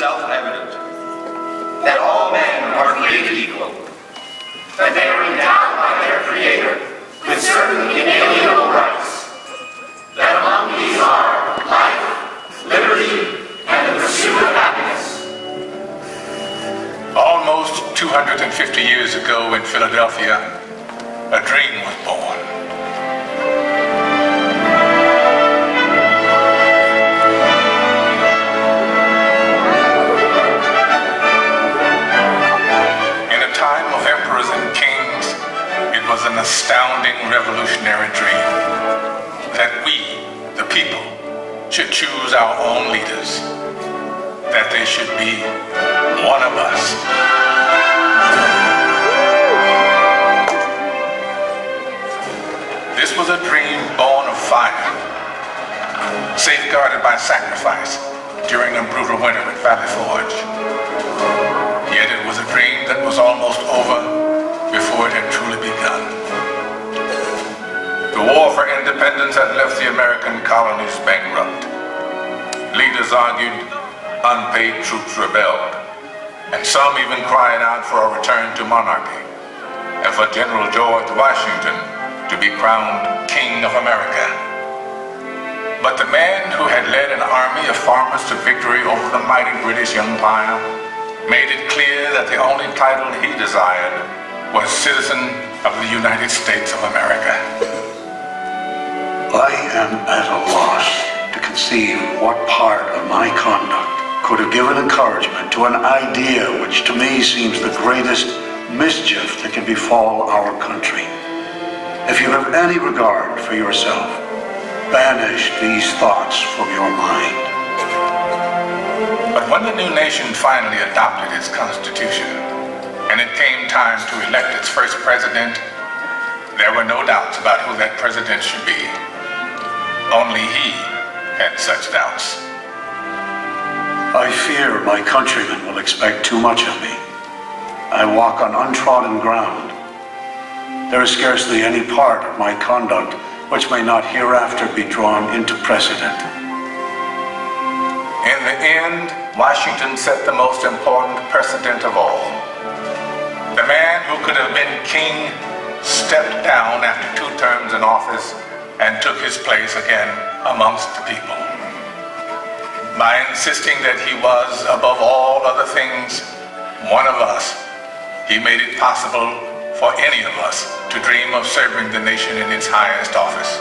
self-evident that all men are created equal, that they are endowed by their Creator with certain inalienable rights, that among these are life, liberty, and the pursuit of happiness. Almost 250 years ago in Philadelphia, a dream was born. Was an astounding revolutionary dream that we, the people, should choose our own leaders, that they should be one of us. This was a dream born of fire, safeguarded by sacrifice during a brutal winter at Valley Forge. Yet it was a dream that was almost over before it had truly begun. The war for independence had left the American colonies bankrupt. Leaders argued, unpaid troops rebelled, and some even cried out for a return to monarchy, and for General George Washington to be crowned King of America. But the man who had led an army of farmers to victory over the mighty British Empire made it clear that the only title he desired was citizen of the United States of America. I am at a loss to conceive what part of my conduct could have given encouragement to an idea which to me seems the greatest mischief that can befall our country. If you have any regard for yourself, banish these thoughts from your mind. But when the new nation finally adopted its Constitution, and it came time to elect its first president, there were no doubts about who that president should be. Only he had such doubts. I fear my countrymen will expect too much of me. I walk on untrodden ground. There is scarcely any part of my conduct which may not hereafter be drawn into precedent. In the end, Washington set the most important precedent of all. The man who could have been king stepped down after 2 terms in office and took his place again amongst the people. By insisting that he was, above all other things, one of us, he made it possible for any of us to dream of serving the nation in its highest office.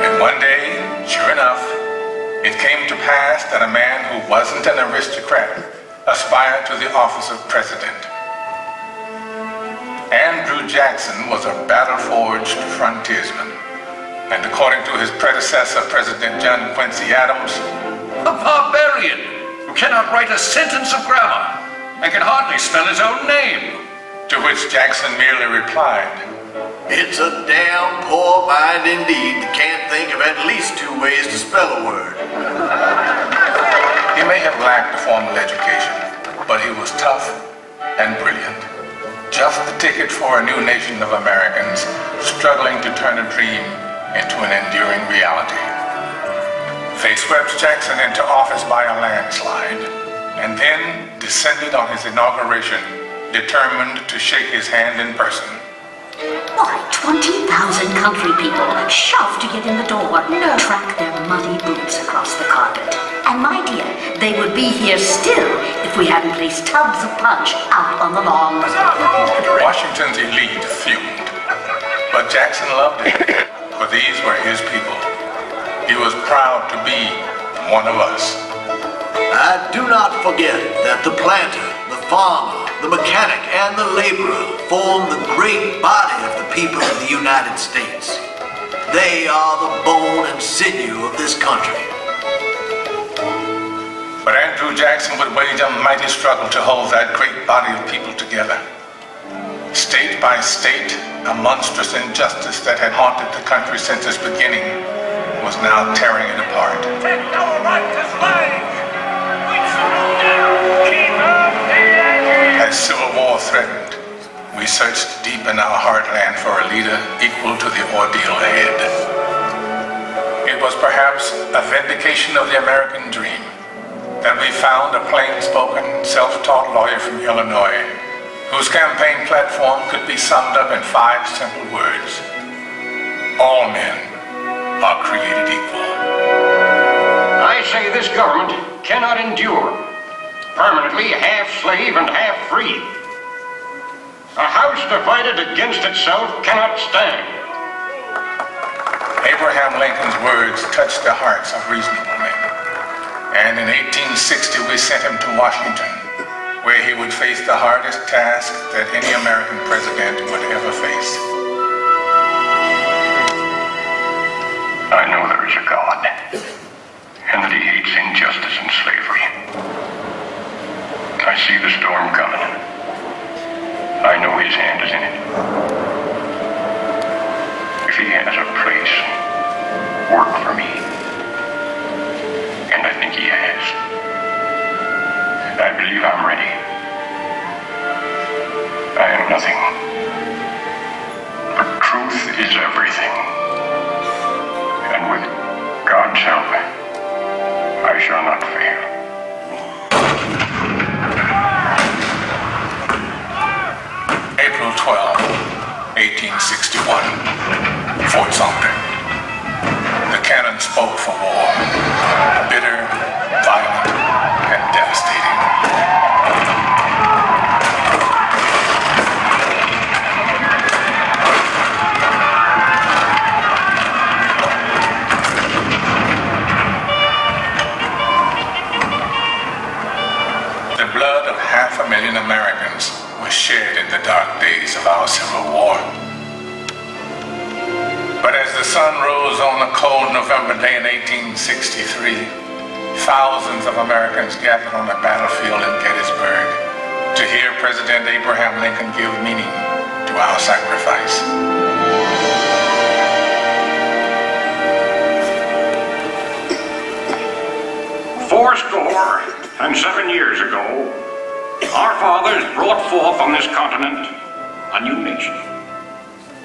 And one day, sure enough, it came to pass that a man who wasn't an aristocrat aspired to the office of president. Andrew Jackson was a battle-forged frontiersman, and according to his predecessor, President John Quincy Adams, a barbarian who cannot write a sentence of grammar and can hardly spell his own name. To which Jackson merely replied, "It's a damn poor mind indeed that can't think of at least 2 ways to spell a word." He may have lacked a formal education, but he was tough and brilliant. Just the ticket for a new nation of Americans struggling to turn a dream into an enduring reality. Fate swept Jackson into office by a landslide, and then descended on his inauguration, determined to shake his hand in person. Why, 20,000 country people shoved to get in the door, track their muddy boots across the carpet. And my dear, they would be here still if we hadn't placed tubs of punch out on the lawn. Washington's elite fumed, but Jackson loved it, for these were his people. He was proud to be one of us. I do not forget that the planter, the farmer, the mechanic, and the laborer form the great body of the people of the United States. They are the bone and sinew of this country. But Andrew Jackson would wage a mighty struggle to hold that great body of people together. State by state, a monstrous injustice that had haunted the country since its beginning was now tearing it apart. Take our right to slave! We salute you! Keep up the energy! As civil war threatened, we searched deep in our heartland for a leader equal to the ordeal ahead. It was perhaps a vindication of the American dream that we found a plain-spoken, self-taught lawyer from Illinois whose campaign platform could be summed up in 5 simple words. All men are created equal. I say this government cannot endure permanently half slave and half free. A house divided against itself cannot stand. Abraham Lincoln's words touched the hearts of reasonable men. And in 1860, we sent him to Washington, where he would face the hardest task that any American president would ever face. I know there is a God, and that he hates injustice and slavery. I see the storm coming. I know his hand is in it. If he has a place, work for me. And I think he has. I believe I'm ready. I am nothing. But truth is everything. And with God's help, I shall not fail. April 12, 1861, Fort Sumter. The cannon spoke for war, bitter, violent, and devastating. The blood of 500,000 Americans was shed in the dark days of our Civil War. But as the sun rose on a cold November day in 1863, thousands of Americans gathered on the battlefield in Gettysburg to hear President Abraham Lincoln give meaning to our sacrifice. Fourscore and 7 years ago, our fathers brought forth on this continent a new nation,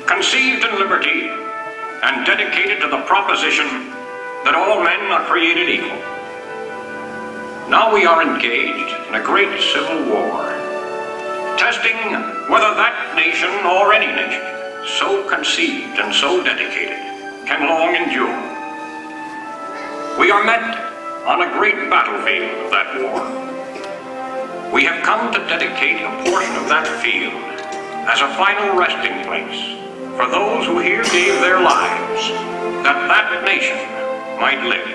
conceived in liberty and dedicated to the proposition that all men are created equal. Now we are engaged in a great civil war, testing whether that nation or any nation so conceived and so dedicated can long endure. We are met on a great battlefield of that war. We have come to dedicate a portion of that field as a final resting place for those who here gave their lives that that nation might live.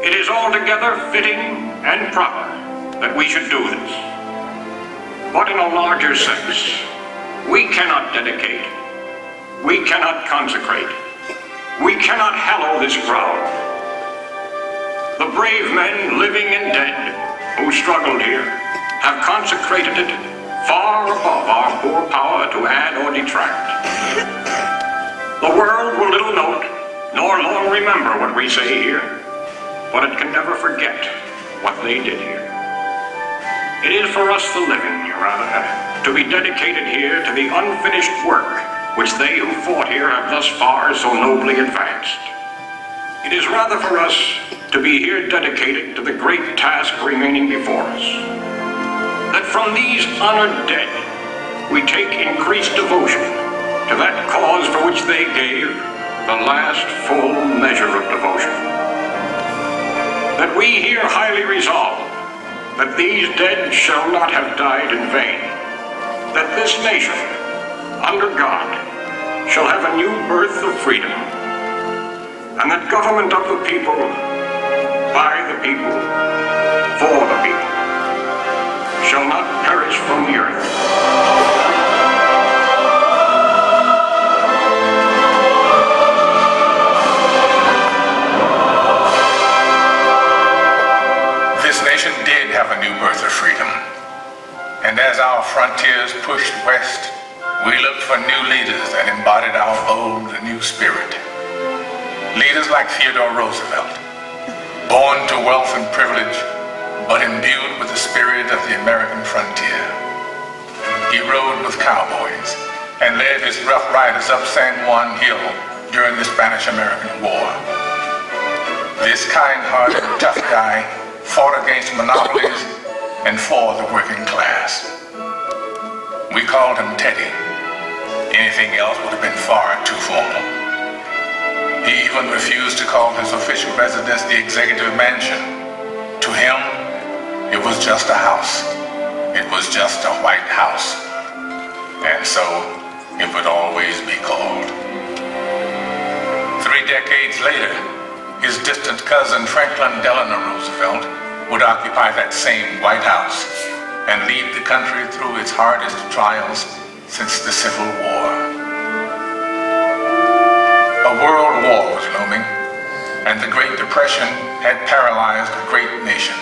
It is altogether fitting and proper that we should do this. But in a larger sense, we cannot dedicate, we cannot consecrate, we cannot hallow this ground. The brave men, living and dead, who struggled here, have consecrated it far above our poor power to add or detract. The world will little note, nor long remember what we say here, but it can never forget what they did here. It is for us the living, rather, to be dedicated here to the unfinished work which they who fought here have thus far so nobly advanced. It is rather for us to be here dedicated to the great task remaining before us, that from these honored dead we take increased devotion to that cause for which they gave the last full measure of devotion. That we here highly resolve that these dead shall not have died in vain, that this nation, under God, shall have a new birth of freedom, and that government of the people, by the people, for the people, shall not perish from the earth. This nation did have a new birth of freedom. And as our frontiers pushed west, we looked for new leaders that embodied our bold new spirit. Leaders like Theodore Roosevelt, born to wealth and privilege, but imbued with the spirit of the American frontier. He rode with cowboys and led his rough riders up San Juan Hill during the Spanish-American War. This kind-hearted, tough guy fought against monopolies, and for the working class. We called him Teddy. Anything else would have been far too formal. He even refused to call his official residence the Executive Mansion. To him, it was just a house. It was just a White House. And so, it would always be called. 3 decades later, his distant cousin Franklin Delano Roosevelt would occupy that same White House and lead the country through its hardest trials since the Civil War. A world war was looming, and the Great Depression had paralyzed a great nation.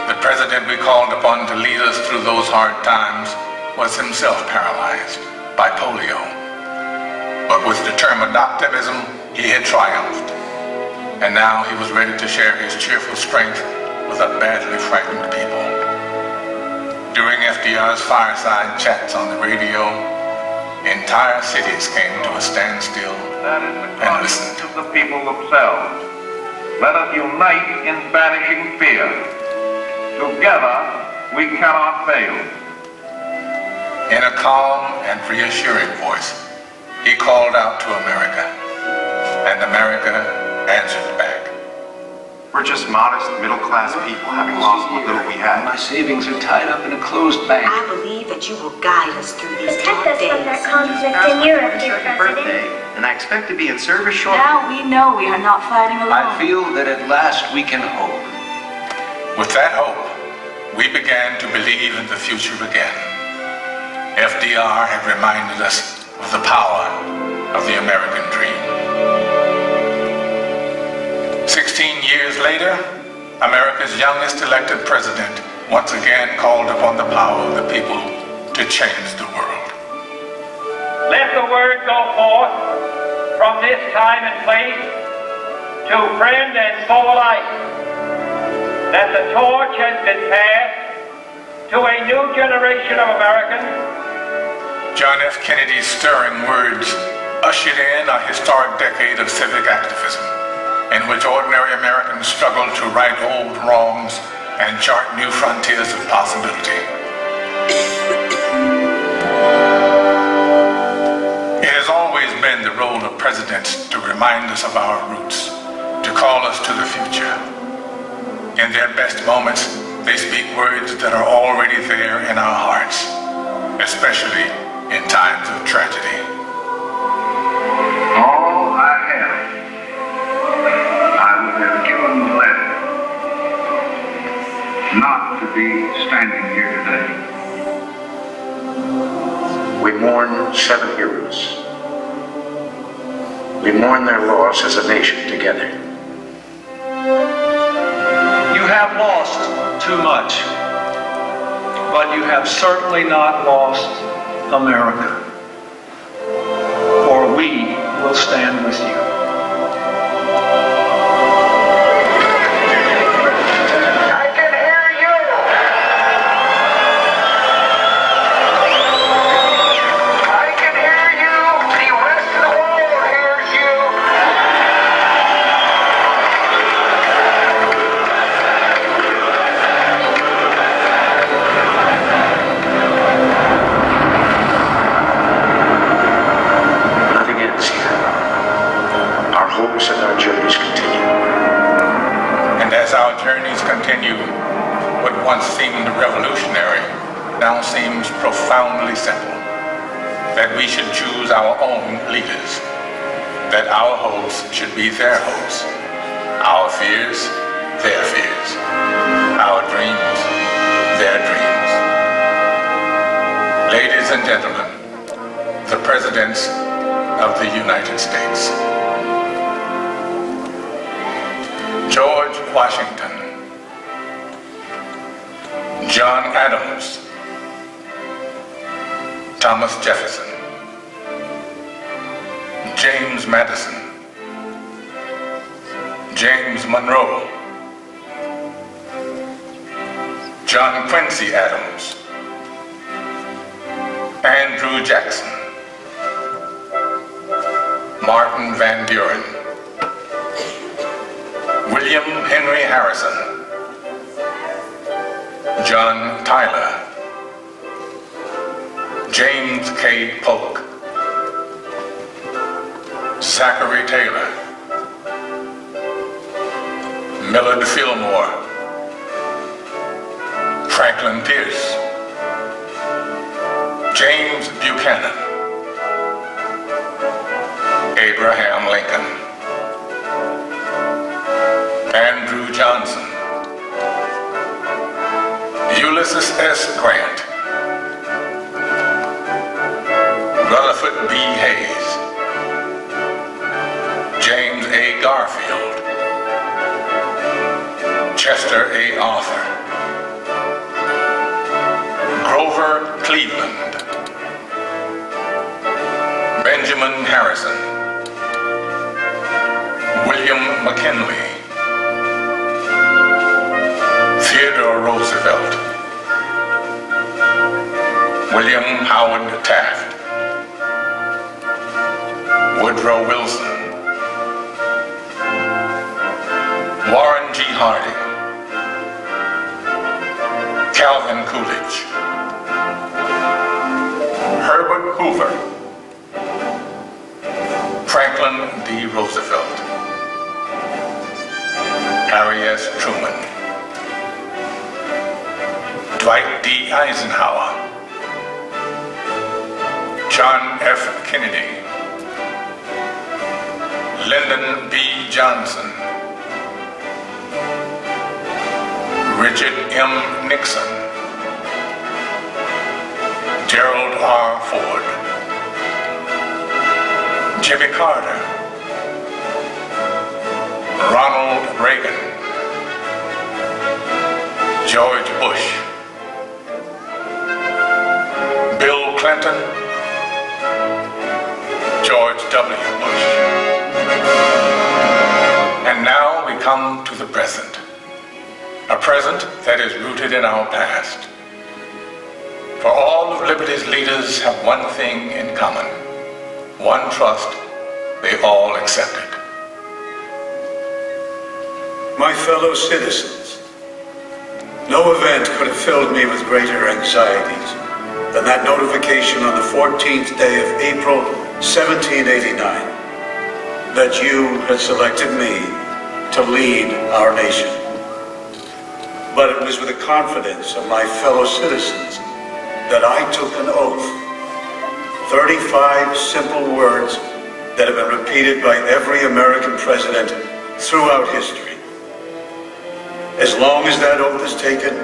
The president we called upon to lead us through those hard times was himself paralyzed by polio. But with determined optimism, he had triumphed. And now he was ready to share his cheerful strength with a badly frightened people. During FDR's fireside chats on the radio, entire cities came to a standstill and listened. Of the people themselves. Let us unite in banishing fear. Together, we cannot fail. In a calm and reassuring voice, he called out to America, and America answered back. We're just modest, middle-class people having lost what little we had. My savings are tied up in a closed bank. I believe that you will guide us through these Protect dark us from that days. conflict in Europe, dear Birthday, President. and I expect to be in service shortly. Now we know we are not fighting alone. I feel that at last we can hope. With that hope, we began to believe in the future again. FDR had reminded us of the power of the American dream. 16 years later, America's youngest elected president once again called upon the power of the people to change the world. Let the word go forth from this time and place to friend and foe alike that the torch has been passed to a new generation of Americans. John F. Kennedy's stirring words ushered in a historic decade of civic activism, in which ordinary Americans struggled to right old wrongs and chart new frontiers of possibility. It has always been the role of presidents to remind us of our roots, to call us to the future. In their best moments, they speak words that are already there in our hearts, especially in times of tragedy. All I have, I would have given gladly not to be standing here today. We mourn 7 heroes. We mourn their loss as a nation together. You have lost too much, but you have certainly not lost America, for we will stand with you. I can hear you! I can hear you! The rest of the world hears you! Nothing ends here. Our hopes and our journeys continue. And as our journeys continue, what once seemed revolutionary now seems profoundly simple. That we should choose our own leaders. That our hopes should be their hopes. Our fears, their fears. Our dreams, their dreams. Ladies and gentlemen, the Presidents of the United States. George Washington, John Adams, Thomas Jefferson, James Madison, James Monroe, John Quincy Adams, Andrew Jackson, Martin Van Buren, William Henry Harrison, John Tyler, James K. Polk, Zachary Taylor, Millard Fillmore, Franklin Pierce, James Buchanan, Abraham Lincoln, Andrew Johnson, Ulysses S. Grant, Rutherford B. Hayes, James A. Garfield, Chester A. Arthur, Grover Cleveland, Benjamin Harrison, William McKinley, Theodore Roosevelt, William Howard Taft, Woodrow Wilson, Warren G. Harding, Calvin Coolidge, Herbert Hoover, Franklin D. Roosevelt, Harry S. Truman, Dwight D. Eisenhower, John F. Kennedy, Lyndon B. Johnson, Richard M. Nixon, Gerald R. Ford, Jimmy Carter, Ronald Reagan, George Bush, Bill Clinton, George W. Bush. And now we come to the present. A present that is rooted in our past. For all of liberty's leaders have one thing in common. One trust they all accepted. My fellow citizens, no event could have filled me with greater anxieties than that notification on the 14th day of April, 1789, that you had selected me to lead our nation. But it was with the confidence of my fellow citizens that I took an oath. 35 simple words that have been repeated by every American president throughout history. As long as that oath is taken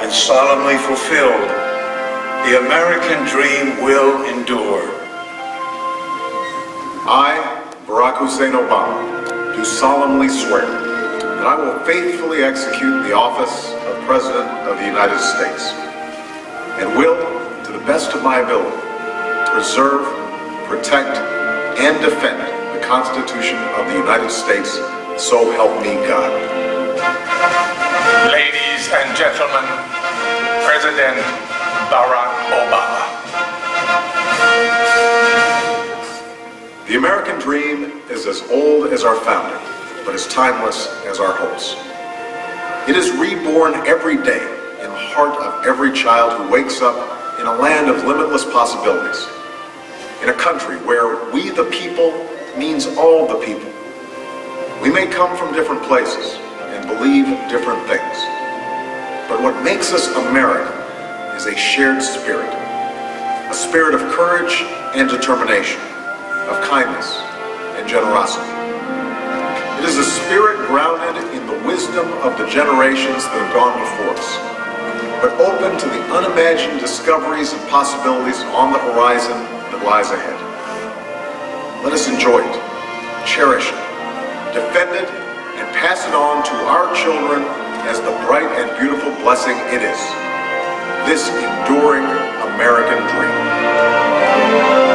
and solemnly fulfilled, the American dream will endure. I, Barack Hussein Obama, do solemnly swear that I will faithfully execute the office of President of the United States and will, to the best of my ability, preserve, protect, and defend the Constitution of the United States, so help me God. Ladies and gentlemen, President Barack Obama. The American dream is as old as our founding, but as timeless as our hopes. It is reborn every day in the heart of every child who wakes up in a land of limitless possibilities, in a country where we the people means all the people. We may come from different places and believe different things, but what makes us American is a shared spirit, a spirit of courage and determination, of kindness and generosity. It is a spirit grounded in the wisdom of the generations that have gone before us, but open to the unimagined discoveries and possibilities on the horizon that lies ahead. Let us enjoy it, cherish it, defend it, and pass it on to our children as the bright and beautiful blessing it is. This enduring American dream.